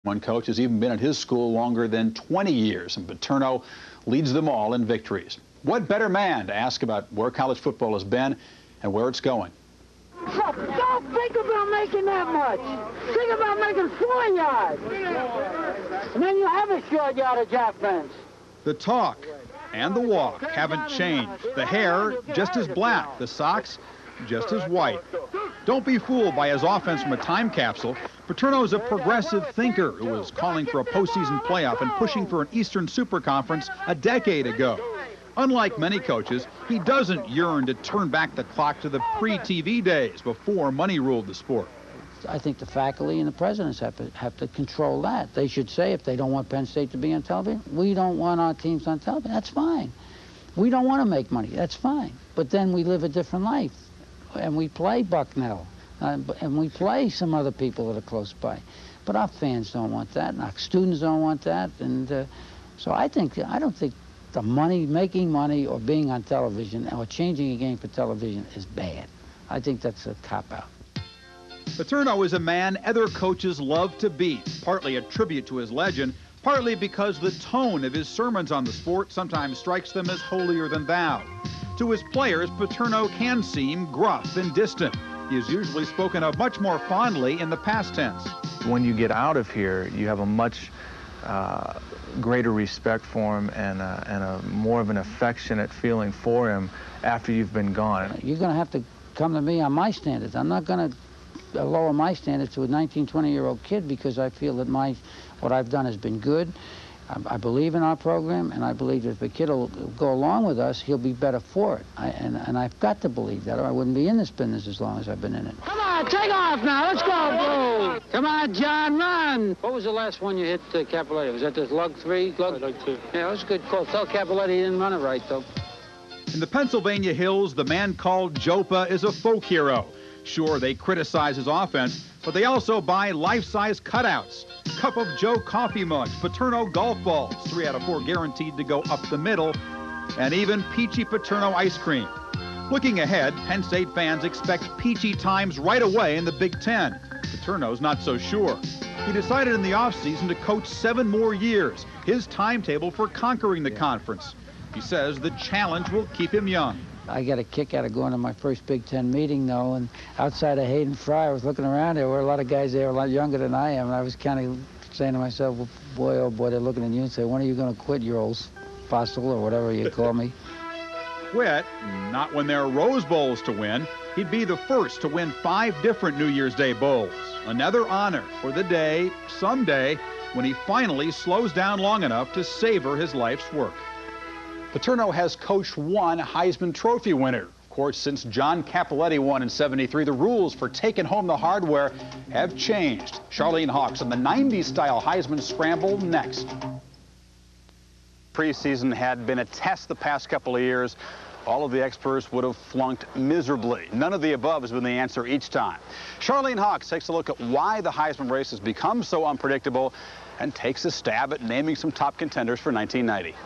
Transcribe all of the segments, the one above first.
One coach has even been at his school longer than 20 years, and Paterno leads them all in victories. What better man to ask about where college football has been and where it's going? Don't think about making that much. Think about making 4 yards. And then you have a short yardage offense. The talk and the walk haven't changed. The hair just as black, the socks just as white. Don't be fooled by his offense from a time capsule. Paterno is a progressive thinker who was calling for a postseason playoff and pushing for an Eastern Super Conference a decade ago. Unlike many coaches, he doesn't yearn to turn back the clock to the pre-TV days before money ruled the sport. I think the faculty and the presidents have to control that. They should say if they don't want Penn State to be on television, we don't want our teams on television. That's fine. We don't want to make money. That's fine. But then we live a different life. And we play Bucknell. And we play some other people that are close by. But our fans don't want that, and our students don't want that. And so I don't think the making money or being on television or changing a game for television is bad. I think that's a cop-out. Paterno is a man other coaches love to beat, partly a tribute to his legend, partly because the tone of his sermons on the sport sometimes strikes them as holier than thou. To his players, Paterno can seem gruff and distant. He is usually spoken of much more fondly in the past tense. When you get out of here, you have a much greater respect for him and a more of an affectionate feeling for him after you've been gone. You're going to have to come to me on my standards. I'm not going to lower my standards to a 19, 20-year-old kid because I feel that what I've done has been good. I believe in our program, and I believe that if a kid will go along with us, he'll be better for it. And I've got to believe that, or I wouldn't be in this business as long as I've been in it. Come on, take off now. Let's go, Blue. Come on, John, run. What was the last one you hit, Capoletti? Was that the lug 3? Lug 2. Yeah, that was a good call. Tell Capoletti he didn't run it right, though. In the Pennsylvania Hills, the man called Jopa is a folk hero. Sure, they criticize his offense, but they also buy life-size cutouts, Cup of Joe coffee mugs, Paterno golf balls, 3 out of 4 guaranteed to go up the middle, and even peachy Paterno ice cream. Looking ahead, Penn State fans expect peachy times right away in the Big Ten. Paterno's not so sure. He decided in the offseason to coach 7 more years, his timetable for conquering the conference. He says the challenge will keep him young. I got a kick out of going to my first Big Ten meeting, though, and outside of Hayden Fry, I was looking around. There were a lot of guys there a lot younger than I am, and I was kind of saying to myself, well, boy, oh boy, they're looking at you and say, when are you going to quit, your old fossil, or whatever you call me? Quit? Not when there are Rose Bowls to win. He'd be the first to win 5 different New Year's Day Bowls. Another honor for the day, someday, when he finally slows down long enough to savor his life's work. Paterno has coached 1 Heisman Trophy winner. Of course, since John Capoletti won in '73, the rules for taking home the hardware have changed. Charlene Hawks on the 90s-style Heisman Scramble next. Preseason had been a test the past couple of years. All of the experts would have flunked miserably. None of the above has been the answer each time. Charlene Hawks takes a look at why the Heisman race has become so unpredictable and takes a stab at naming some top contenders for 1990.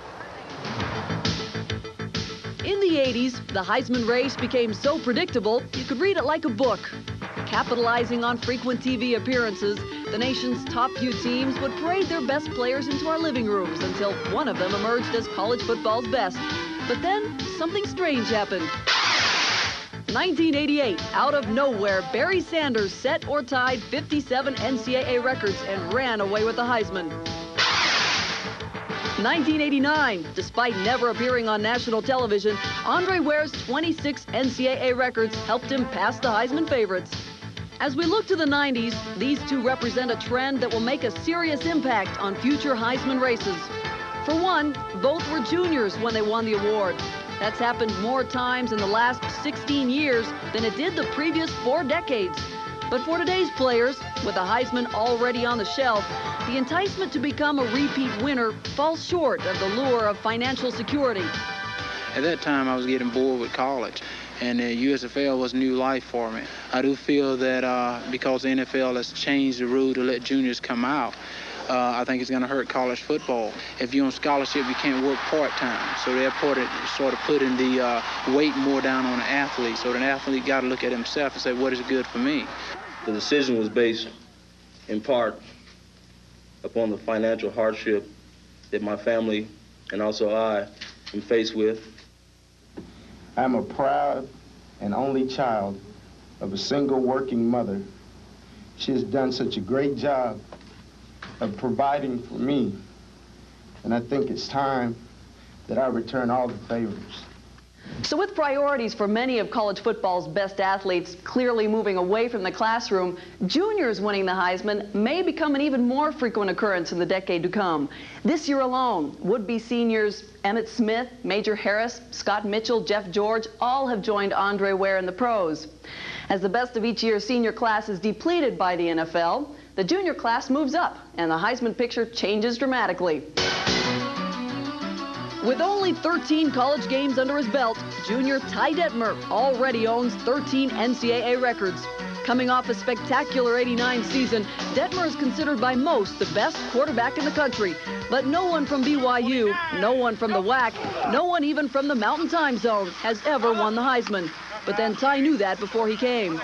In the 80s, the Heisman race became so predictable, you could read it like a book. Capitalizing on frequent TV appearances, the nation's top few teams would parade their best players into our living rooms until one of them emerged as college football's best. But then, something strange happened. 1988, out of nowhere, Barry Sanders set or tied 57 NCAA records and ran away with the Heisman. 1989, despite never appearing on national television, Andre Ware's 26 NCAA records helped him pass the Heisman favorites. As we look to the 90s, these two represent a trend that will make a serious impact on future Heisman races. For one, both were juniors when they won the award. That's happened more times in the last 16 years than it did the previous 4 decades. But for today's players, with the Heisman already on the shelf, the enticement to become a repeat winner falls short of the lure of financial security. At that time, I was getting bored with college, and the USFL was new life for me. I do feel that because the NFL has changed the rule to let juniors come out, I think it's going to hurt college football. If you're on scholarship, you can't work part-time. So they're sort of putting the weight more down on the athlete. So the athlete got to look at himself and say, what is good for me? The decision was based in part upon the financial hardship that my family and also I am faced with. I'm a proud and only child of a single working mother. She has done such a great job of providing for me, and I think it's time that I return all the favors. So with priorities for many of college football's best athletes clearly moving away from the classroom, juniors winning the Heisman may become an even more frequent occurrence in the decade to come. This year alone, would-be seniors Emmitt Smith, Major Harris, Scott Mitchell, Jeff George, all have joined Andre Ware in the pros. As the best of each year's senior class is depleted by the NFL, the junior class moves up, and the Heisman picture changes dramatically. With only 13 college games under his belt, junior Ty Detmer already owns 13 NCAA records. Coming off a spectacular '89 season, Detmer is considered by most the best quarterback in the country. But no one from BYU, no one from the WAC, no one even from the Mountain Time Zone has ever won the Heisman. But then Ty knew that before he came.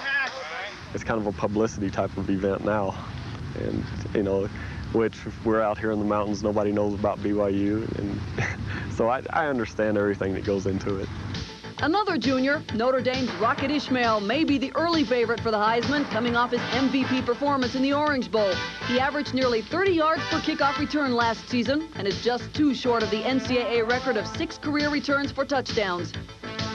It's kind of a publicity type of event now. And, you know, which if we're out here in the mountains, nobody knows about BYU. And so I understand everything that goes into it. Another junior, Notre Dame's Rocket Ismail, may be the early favorite for the Heisman, coming off his MVP performance in the Orange Bowl. He averaged nearly 30 yards per kickoff return last season and is just 2 short of the NCAA record of 6 career returns for touchdowns.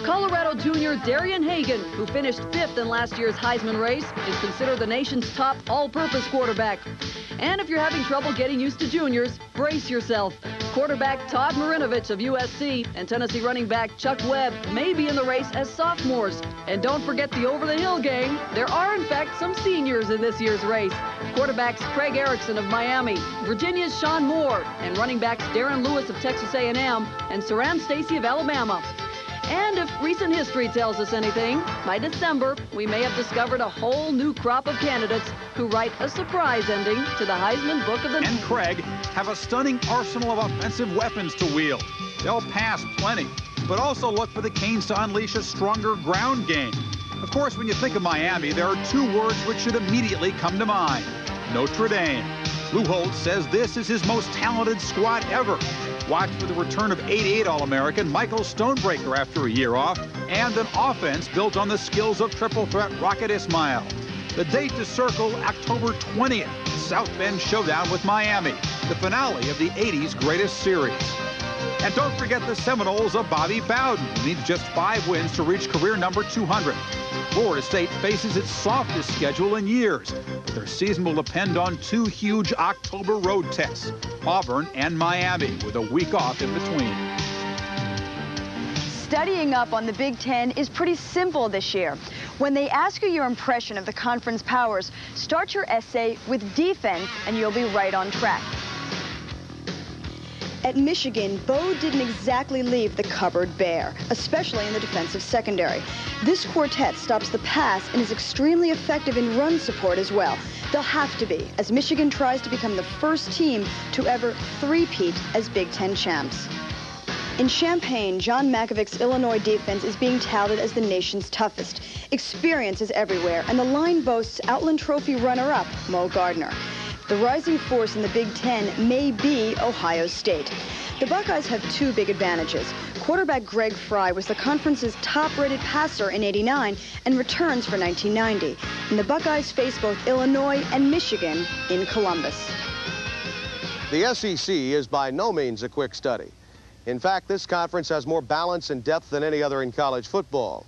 Colorado junior Darian Hagan, who finished 5th in last year's Heisman race, is considered the nation's top all-purpose quarterback. And if you're having trouble getting used to juniors, brace yourself. Quarterback Todd Marinovich of USC and Tennessee running back Chuck Webb may be in the race as sophomores. And don't forget the over-the-hill gang. There are, in fact, some seniors in this year's race. Quarterbacks Craig Erickson of Miami, Virginia's Sean Moore, and running backs Darren Lewis of Texas A&M and Saran Stacy of Alabama. And if recent history tells us anything, by December, we may have discovered a whole new crop of candidates who write a surprise ending to the Heisman Book of the... And Craig have a stunning arsenal of offensive weapons to wield. They'll pass plenty, but also look for the Canes to unleash a stronger ground game. Of course, when you think of Miami, there are 2 words which should immediately come to mind. Notre Dame. Lou Holtz says this is his most talented squad ever. Watch for the return of '88 All-American Michael Stonebreaker after a year off, and an offense built on the skills of triple threat Rocket Ismail. The date to circle, October 20th, South Bend Showdown with Miami, the finale of the '80s greatest series. And don't forget the Seminoles of Bobby Bowden, who needs just 5 wins to reach career number 200. Florida State faces its softest schedule in years, but their season will depend on 2 huge October road tests, Auburn and Miami, with a week off in between. Studying up on the Big Ten is pretty simple this year. When they ask you your impression of the conference powers, start your essay with defense and you'll be right on track. At Michigan, Bo didn't exactly leave the cupboard bare, especially in the defensive secondary. This quartet stops the pass and is extremely effective in run support as well. They'll have to be, as Michigan tries to become the first team to ever three-peat as Big Ten champs. In Champaign, John Makovic's Illinois defense is being touted as the nation's toughest. Experience is everywhere, and the line boasts Outland Trophy runner-up Mo Gardner. The rising force in the Big Ten may be Ohio State. The Buckeyes have 2 big advantages. Quarterback Greg Fry was the conference's top-rated passer in '89 and returns for 1990. And the Buckeyes face both Illinois and Michigan in Columbus. The SEC is by no means a quick study. In fact, this conference has more balance and depth than any other in college football.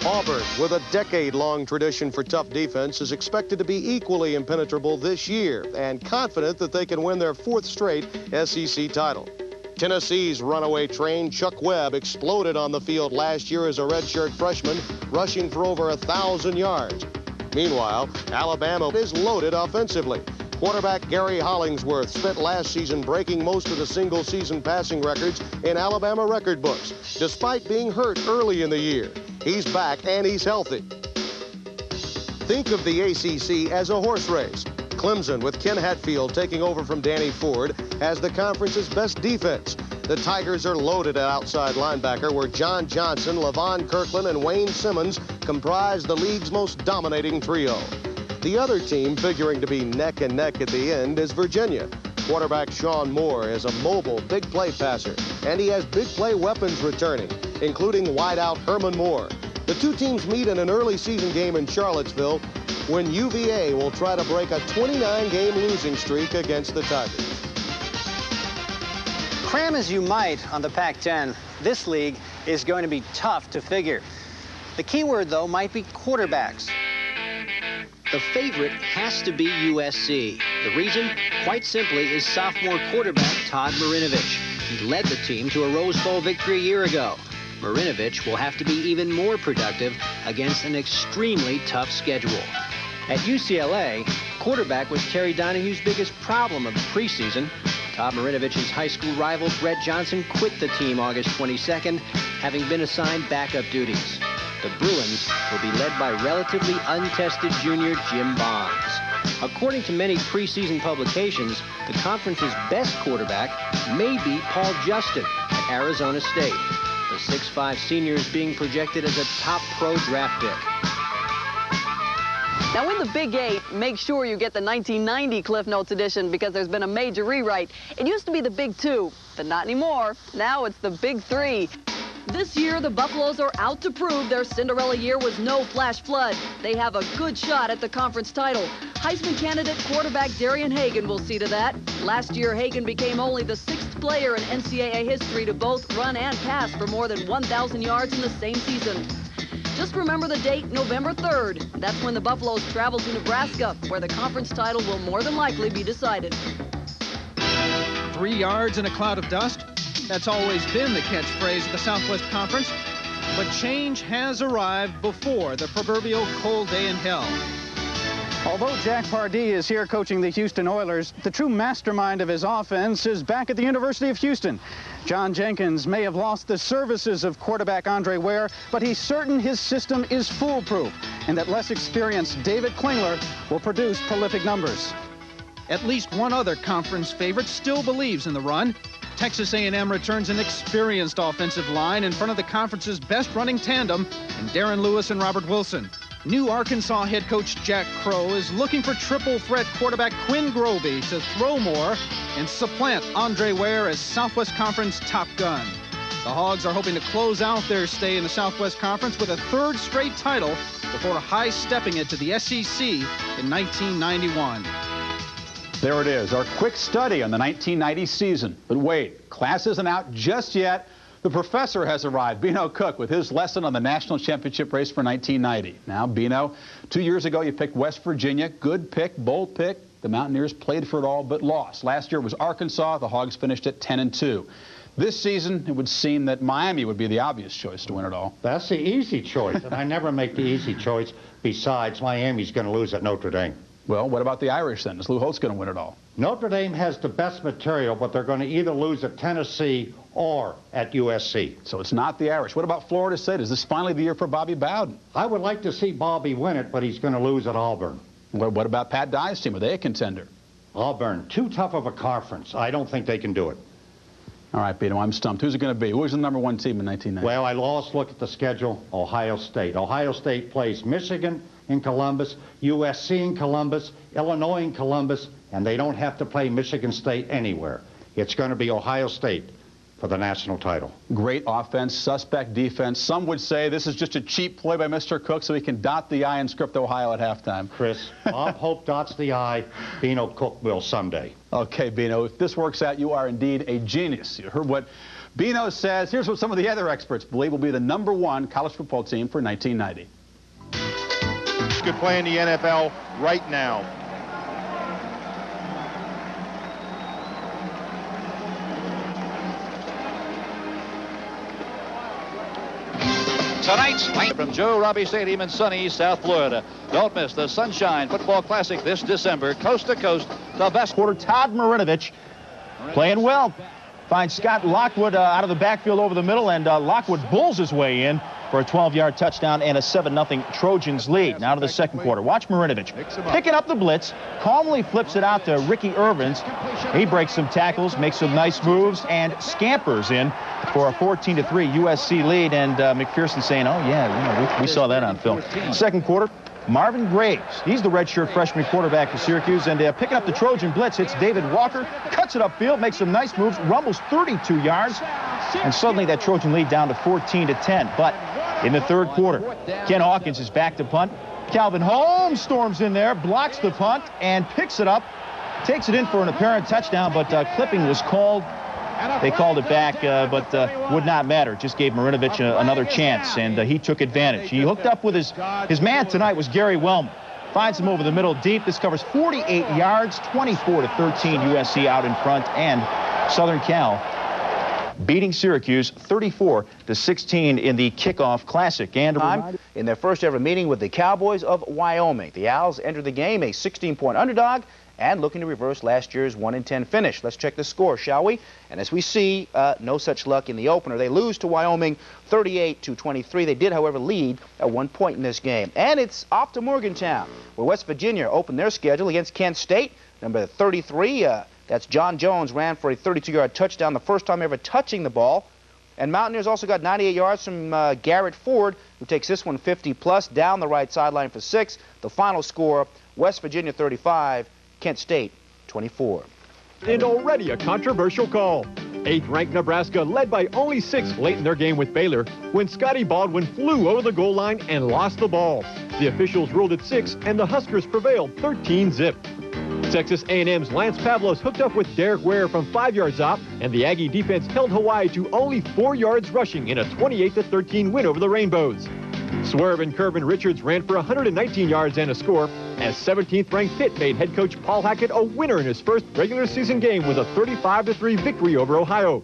Auburn, with a decade-long tradition for tough defense, is expected to be equally impenetrable this year and confident that they can win their 4th straight SEC title. Tennessee's runaway train, Chuck Webb, exploded on the field last year as a redshirt freshman, rushing for over 1,000 yards. Meanwhile, Alabama is loaded offensively. Quarterback Gary Hollingsworth spent last season breaking most of the single-season passing records in Alabama record books, despite being hurt early in the year. He's back and he's healthy. Think of the ACC as a horse race. Clemson, with Ken Hatfield taking over from Danny Ford, has the conference's best defense. The Tigers are loaded at outside linebacker, where John Johnson, LaVon Kirkland, and Wayne Simmons comprise the league's most dominating trio. The other team figuring to be neck and neck at the end is Virginia. Quarterback Sean Moore is a mobile, big play passer, and he has big play weapons returning, including wideout Herman Moore. The two teams meet in an early season game in Charlottesville when UVA will try to break a 29-game losing streak against the Tigers. Cram as you might on the Pac-10, this league is going to be tough to figure. The key word, though, might be quarterbacks. The favorite has to be USC. The reason, quite simply, is sophomore quarterback Todd Marinovich. He led the team to a Rose Bowl victory a year ago. Marinovich will have to be even more productive against an extremely tough schedule. At UCLA, quarterback was Terry Donahue's biggest problem of the preseason. Todd Marinovich's high school rival Brett Johnson quit the team August 22nd, having been assigned backup duties. The Bruins will be led by relatively untested junior Jim Bonds. According to many preseason publications, the conference's best quarterback may be Paul Justin at Arizona State. The 6'5" senior is being projected as a top pro draft pick. Now in the Big 8, make sure you get the 1990 Cliff Notes edition because there's been a major rewrite. It used to be the Big 2, but not anymore. Now it's the Big 3. This year, the Buffaloes are out to prove their Cinderella year was no flash flood. They have a good shot at the conference title. Heisman candidate quarterback Darian Hagan will see to that. Last year, Hagan became only the 6th player in NCAA history to both run and pass for more than 1,000 yards in the same season. Just remember the date, November 3rd. That's when the Buffaloes travel to Nebraska, where the conference title will more than likely be decided. 3 yards in a cloud of dust? That's always been the catchphrase of the Southwest Conference. But change has arrived before the proverbial cold day in hell. Although Jack Pardee is here coaching the Houston Oilers, the true mastermind of his offense is back at the University of Houston. John Jenkins may have lost the services of quarterback Andre Ware, but he's certain his system is foolproof and that less experienced David Klingler will produce prolific numbers. At least one other conference favorite still believes in the run. Texas A&M returns an experienced offensive line in front of the conference's best running tandem in Darren Lewis and Robert Wilson. New Arkansas head coach Jack Crow is looking for triple threat quarterback Quinn Grovey to throw more and supplant Andre Ware as Southwest Conference top gun. The Hogs are hoping to close out their stay in the Southwest Conference with a 3rd straight title before high-stepping it to the SEC in 1991. There it is, our quick study on the 1990 season. But wait, class isn't out just yet. The professor has arrived, Beano Cook, with his lesson on the national championship race for 1990. Now, Beano, 2 years ago you picked West Virginia. Good pick, bold pick. The Mountaineers played for it all but lost. Last year it was Arkansas. The Hogs finished at 10-2. This season, it would seem that Miami would be the obvious choice to win it all. That's the easy choice, and I never make the easy choice. Besides, Miami's going to lose at Notre Dame. Well, what about the Irish then? Is Lou Holtz going to win it all? Notre Dame has the best material, but they're going to either lose at Tennessee or at USC. So it's not the Irish. What about Florida State? Is this finally the year for Bobby Bowden? I would like to see Bobby win it, but he's going to lose at Auburn. What about Pat Dye's team? Are they a contender? Auburn, too tough of a conference. I don't think they can do it. All right, Beano, I'm stumped. Who's it going to be? Who was the #1 team in 1990? Well, I lost look at the schedule. Ohio State. Ohio State plays Michigan in Columbus, USC in Columbus, Illinois in Columbus, and they don't have to play Michigan State anywhere. It's going to be Ohio State for the national title. Great offense, suspect defense. Some would say this is just a cheap play by Mr. Cook so he can dot the I and script Ohio at halftime. Chris, Bob Hope dots the I, Beano Cook will someday. Okay, Beano, if this works out, you are indeed a genius. You heard what Beano says. Here's what some of the other experts believe will be the #1 college football team for 1990. Could play in the NFL right now. Tonight's fight from Joe Robbie Stadium in sunny South Florida. Don't miss the Sunshine Football Classic this December, coast to coast. The best quarter, Todd Marinovich, playing well. Finds Scott Lockwood out of the backfield over the middle, and Lockwood bulls his way in for a 12-yard touchdown and a 7-0 Trojans lead. Now to the second quarter. Watch Marinovich picking up the blitz, calmly flips it out to Ricky Irvins. He breaks some tackles, makes some nice moves, and scampers in for a 14-3 USC lead. And McPherson saying, oh, yeah, we saw that on film. Second quarter, Marvin Graves. He's the redshirt freshman quarterback for Syracuse, and picking up the Trojan blitz, hits David Walker, cuts it upfield, makes some nice moves, rumbles 32 yards, and suddenly that Trojan lead down to 14-10. But in the third quarter, Ken Hawkins is back to punt. Calvin Holmes storms in there, blocks the punt, and picks it up, takes it in for an apparent touchdown, but clipping was called. They called it back, but would not matter. Just gave Marinovich another chance, and he took advantage. He hooked up with his man tonight was Gary Wellman. Finds him over the middle deep. This covers 48 yards, 24-13 USC out in front, and Southern Cal beating Syracuse 34-16 in the Kickoff Classic. And in their first ever meeting with the Cowboys of Wyoming, the Owls entered the game a 16-point underdog and looking to reverse last year's 1-10 finish. Let's check the score, shall we? And as we see, no such luck in the opener. They lose to Wyoming 38-23. They did, however, lead at 1 point in this game. And it's off to Morgantown, where West Virginia opened their schedule against Kent State. Number 33, that's John Jones, ran for a 32-yard touchdown, the first time ever touching the ball. And Mountaineers also got 98 yards from Garrett Ford, who takes this one 50-plus down the right sideline for 6. The final score, West Virginia 35, Kent State 24. And already a controversial call. 8th-ranked Nebraska led by only 6 late in their game with Baylor when Scotty Baldwin flew over the goal line and lost the ball. The officials ruled it 6, and the Huskers prevailed 13-zip. Texas A&M's Lance Pavlos hooked up with Derek Ware from 5 yards out, and the Aggie defense held Hawaii to only 4 yards rushing in a 28-13 win over the Rainbows. Swerve and Curvin Richards ran for 119 yards and a score, as 17th-ranked Pitt made head coach Paul Hackett a winner in his first regular season game with a 35-3 victory over Ohio.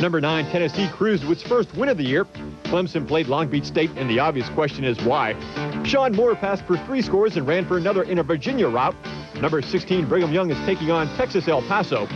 Number 9, Tennessee cruised to its first win of the year. Clemson played Long Beach State, and the obvious question is why. Sean Moore passed for 3 scores and ran for another in a Virginia rout. Number 16, Brigham Young is taking on Texas El Paso.